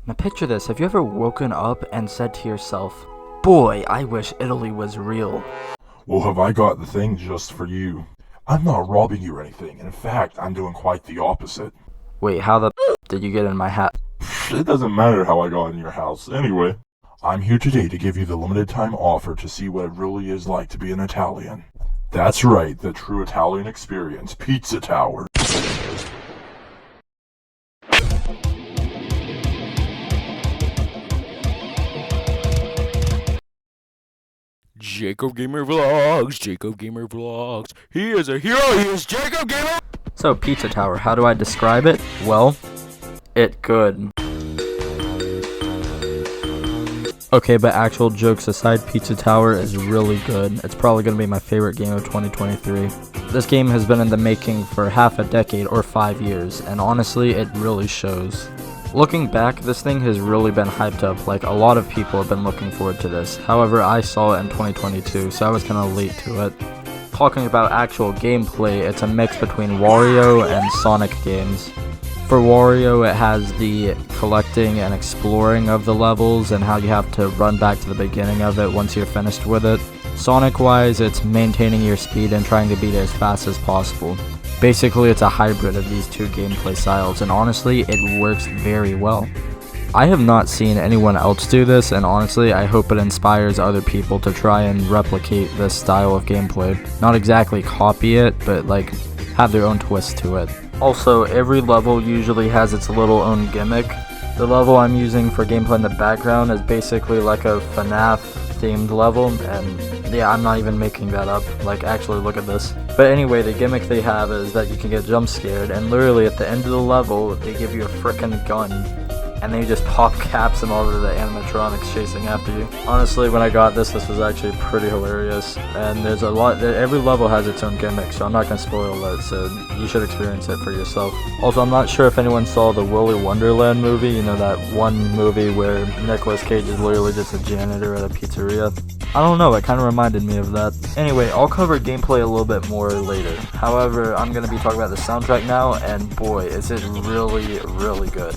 Now picture this, have you ever woken up and said to yourself, boy, I wish Italy was real? Well, have I got the thing just for you? I'm not robbing you or anything. In fact, I'm doing quite the opposite. Wait, how the did you get in my hat? It doesn't matter how I got in your house. Anyway, I'm here today to give you the limited time offer to see what it really is like to be an Italian. That's right, the true Italian experience, PizzaTower. Jacob Gamer Vlogs. He is a hero. He is Jacob Gamer. So, PizzaTower, how do I describe it? Well, it good. Okay, but actual jokes aside, PizzaTower is really good. It's probably going to be my favorite game of 2023. This game has been in the making for half a decade or 5 years, and honestly, it really shows. Looking back, this thing has really been hyped up, like a lot of people have been looking forward to this. However, I saw it in 2022, so I was kind of late to it. Talking about actual gameplay, it's a mix between Wario and Sonic games. For Wario, it has the collecting and exploring of the levels and how you have to run back to the beginning of it once you're finished with it. Sonic-wise, it's maintaining your speed and trying to beat it as fast as possible. Basically, it's a hybrid of these two gameplay styles, and honestly, it works very well. I have not seen anyone else do this, and honestly, I hope it inspires other people to try and replicate this style of gameplay. Not exactly copy it, but like, have their own twist to it. Also, every level usually has its little own gimmick. The level I'm using for gameplay in the background is basically like a FNAF themed level, and yeah, I'm not even making that up, like actually look at this. But anyway, the gimmick they have is that you can get jump scared, and literally at the end of the level, they give you a frickin' gun, and then you just pop caps and all of the animatronics chasing after you. Honestly, when I got this was actually pretty hilarious, and there's a lot, every level has its own gimmick, so I'm not gonna spoil it, so you should experience it for yourself. Also, I'm not sure if anyone saw the Willy Wonderland movie, you know, that one movie where Nicolas Cage is literally just a janitor at a pizzeria. I don't know, it kind of reminded me of that. Anyway, I'll cover gameplay a little bit more later. However, I'm gonna be talking about the soundtrack now, and boy, is it really, really good.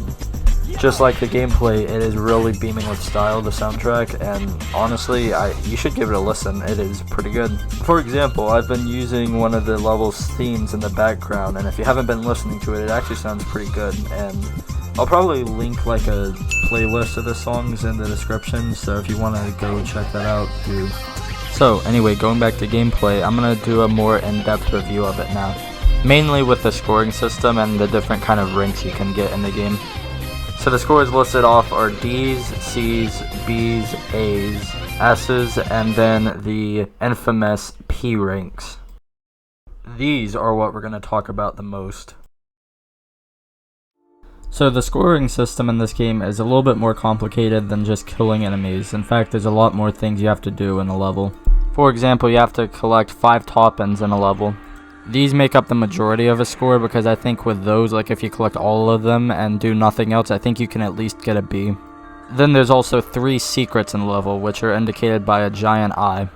Just like the gameplay, it is really beaming with style, the soundtrack, and honestly, you should give it a listen, it is pretty good. For example, I've been using one of the level's themes in the background, and if you haven't been listening to it, it actually sounds pretty good, and I'll probably link like a playlist of the songs in the description, so if you want to go check that out, do. So anyway, going back to gameplay, I'm going to do a more in-depth review of it now. Mainly with the scoring system and the different kind of ranks you can get in the game. So the scores listed off are D's, C's, B's, A's, S's, and then the infamous P ranks. These are what we're going to talk about the most. So the scoring system in this game is a little bit more complicated than just killing enemies. In fact, there's a lot more things you have to do in a level. For example, you have to collect 5 top-ends in a level. These make up the majority of a score because I think with those, like if you collect all of them and do nothing else, I think you can at least get a B. Then there's also 3 secrets in the level, which are indicated by a giant eye.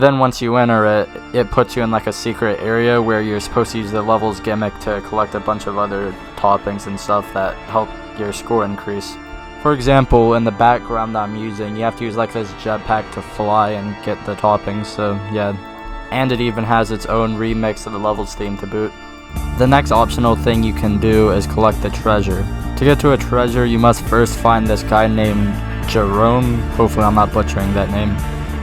Then once you enter it, it puts you in like a secret area where you're supposed to use the level's gimmick to collect a bunch of other toppings and stuff that help your score increase. For example, in the background that I'm using, you have to use like this jetpack to fly and get the toppings, so yeah. And it even has its own remix of the level's theme to boot. The next optional thing you can do is collect the treasure. To get to a treasure, you must first find this guy named Jerome, hopefully I'm not butchering that name.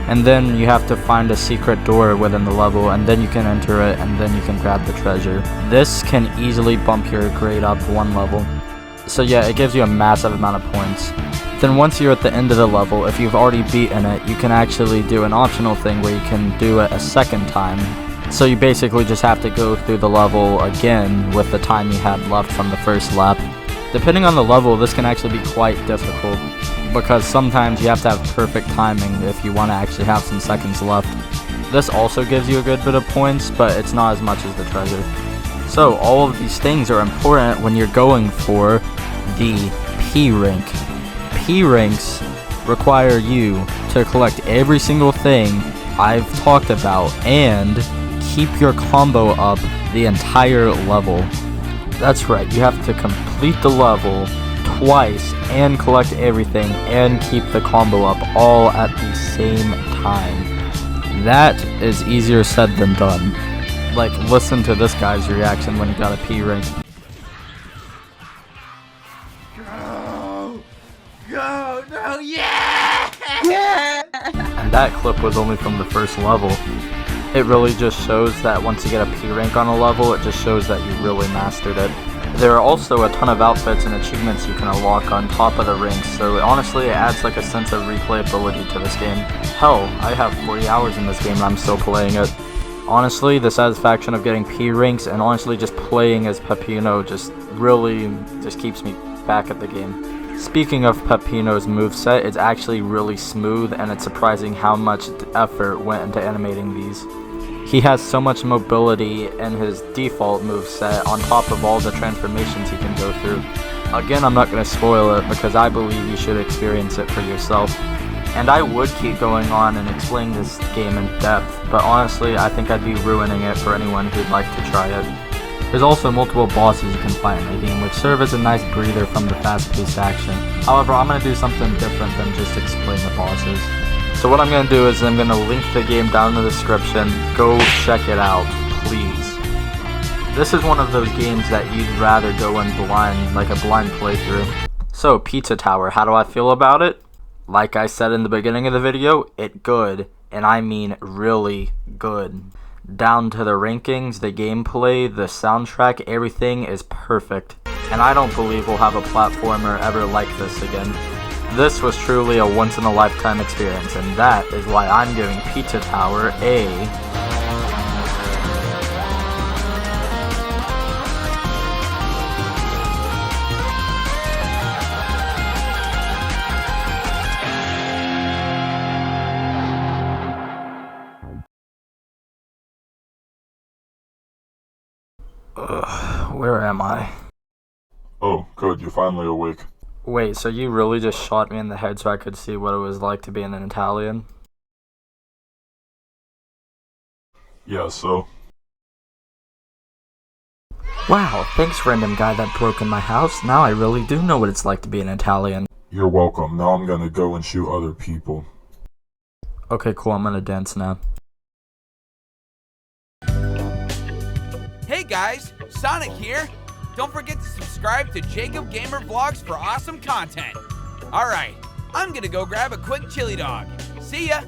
And then you have to find a secret door within the level, and then you can enter it, and then you can grab the treasure. This can easily bump your grade up 1 level. So yeah, it gives you a massive amount of points. Then once you're at the end of the level, if you've already beaten it, you can actually do an optional thing where you can do it a second time. So you basically just have to go through the level again with the time you had left from the first lap. Depending on the level, this can actually be quite difficult, because sometimes you have to have perfect timing if you want to actually have some seconds left. This also gives you a good bit of points, but it's not as much as the treasure. So all of these things are important when you're going for the P rank. P ranks require you to collect every single thing I've talked about and keep your combo up the entire level. That's right, you have to complete the level twice and collect everything and keep the combo up all at the same time. That is easier said than done. Like, listen to this guy's reaction when he got a P rank. Go! No! Yeah! And that clip was only from the first level. It really just shows that once you get a P rank on a level, it just shows that you really mastered it. There are also a ton of outfits and achievements you can unlock on top of the ranks, so honestly it adds like a sense of replayability to this game. Hell, I have 40 hours in this game and I'm still playing it. Honestly, the satisfaction of getting P ranks and honestly just playing as Peppino just really keeps me back at the game. Speaking of Peppino's moveset, it's actually really smooth and it's surprising how much effort went into animating these. He has so much mobility in his default moveset on top of all the transformations he can go through. Again, I'm not going to spoil it because I believe you should experience it for yourself. And I would keep going on and explaining this game in depth, but honestly I think I'd be ruining it for anyone who'd like to try it. There's also multiple bosses you can fight in the game, which serve as a nice breather from the fast-paced action. However, I'm going to do something different than just explain the bosses. So what I'm going to do is I'm going to link the game down in the description. Go check it out, please. This is one of those games that you'd rather go in blind, like a blind playthrough. So, PizzaTower, how do I feel about it? Like I said in the beginning of the video, it good, and I mean really good. Down to the rankings, the gameplay, the soundtrack, everything is perfect. And I don't believe we'll have a platformer ever like this again. This was truly a once-in-a-lifetime experience, and that is why I'm giving PizzaTower a... where am I? Oh, good, you're finally awake. Wait, so you really just shot me in the head so I could see what it was like to be an Italian? Yeah, so? Wow, thanks random guy that broke in my house. Now I really do know what it's like to be an Italian. You're welcome. Now I'm gonna go and shoot other people. Okay, cool, I'm gonna dance now. Hey guys, Sonic here. Don't forget to subscribe to Jacob Gamer Vlogs for awesome content. Alright, I'm gonna go grab a quick chili dog. See ya!